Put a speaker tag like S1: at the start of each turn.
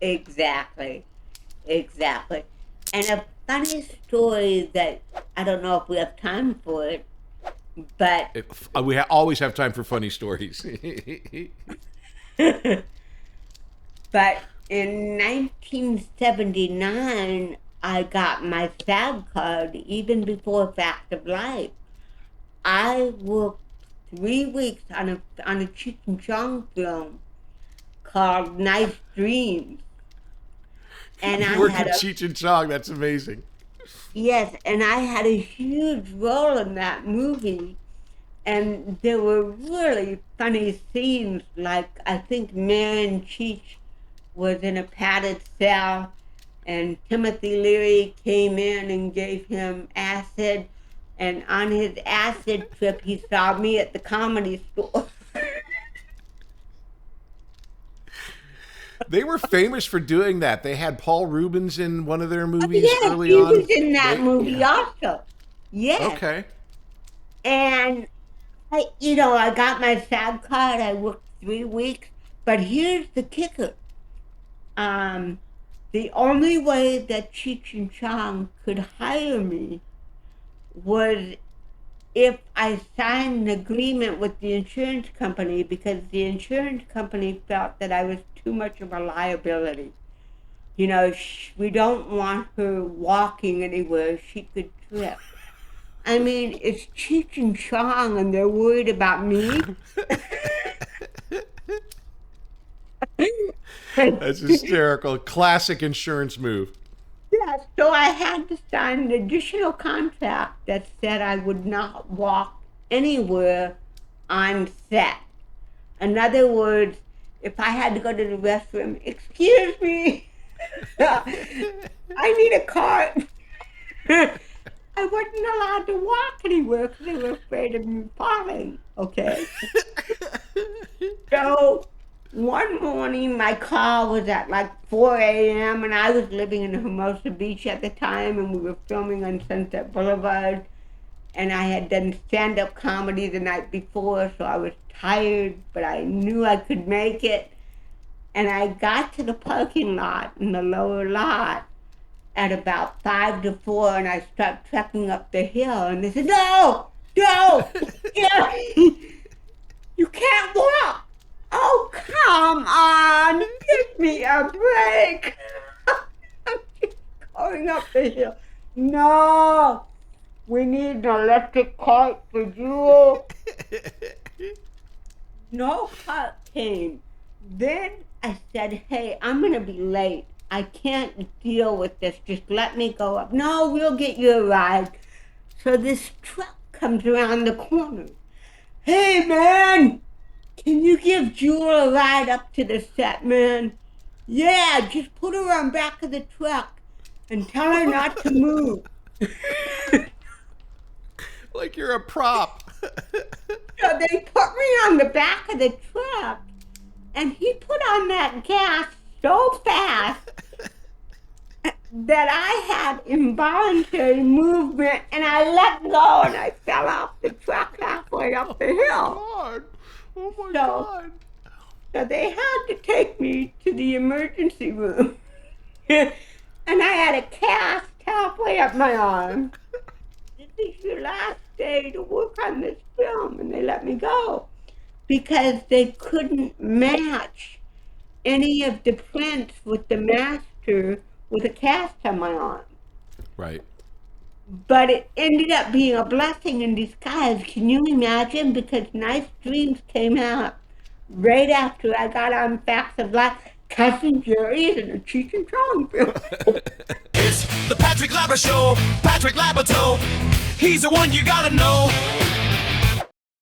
S1: Exactly. Exactly. And a funny story that I don't know if we have time for it, but
S2: We always have time for funny stories.
S1: but in 1979, I got my SAB card even before Fact of Life. I worked 3 weeks on a Cheech and Chong film called Nice Dreams. And
S2: You
S1: I
S2: worked
S1: had
S2: with
S1: a
S2: Cheech and Chong. That's amazing.
S1: Yes, and I had a huge role in that movie. And there were really funny scenes, like I think Marion Cheech was in a padded cell, and Timothy Leary came in and gave him acid. And on his acid trip, he saw me at the Comedy Store.
S2: They were famous for doing that. They had Paul Rubens in one of their
S1: Oh,
S2: movies
S1: yes,
S2: early
S1: he was
S2: on.
S1: in that movie also. Yes.
S2: Okay.
S1: And I got my SAG card. I worked 3 weeks. But here's the kicker. The only way that Cheech and Chong could hire me was if I signed an agreement with the insurance company, because the insurance company felt that I was too much of a liability. We don't want her walking anywhere. She could trip. I mean, it's Cheech and Chong and they're worried about me.
S2: That's hysterical. Classic insurance move.
S1: Yeah, so I had to sign an additional contract that said I would not walk anywhere on set. In other words, if I had to go to the restroom, excuse me, I need a cart. I wasn't allowed to walk anywhere because they were afraid of me falling, okay? So one morning, my call was at like 4 a.m. and I was living in Hermosa Beach at the time, and we were filming on Sunset Boulevard. And I had done stand-up comedy the night before, so I was tired, but I knew I could make it. And I got to the parking lot in the lower lot at about 5 to 4, and I started trekking up the hill, and they said, no, yeah, you can't walk. Oh, come on, give me a break. I'm just going up the hill. No, we need an electric cart for Jewel. No cart came. Then I said, hey, I'm going to be late. I can't deal with this. Just let me go up. No, we'll get you a ride. So this truck comes around the corner. Hey, man, can you give Jewel a ride up to the set, man? Yeah, just put her on back of the truck and tell her not to move.
S2: Like you're a prop.
S1: So they put me on the back of the truck, and he put on that gas so fast that I had involuntary movement, and I let go, and I fell off the truck halfway up the hill.
S2: God. Oh my God.
S1: So they had to take me to the emergency room, and I had a cast halfway up my arm. This is your last day to work on this film, and they let me go because they couldn't match any of the prints with the master with a cast on my arm.
S2: Right.
S1: But it ended up being a blessing in disguise. Can you imagine? Because Nice Dreams came out right after I got on Facts of Life. Cousin Geri is in a Cheech and Chong film.
S3: It's the Patrick Labyorteaux Show. Patrick Labyorteaux. He's the one you gotta know.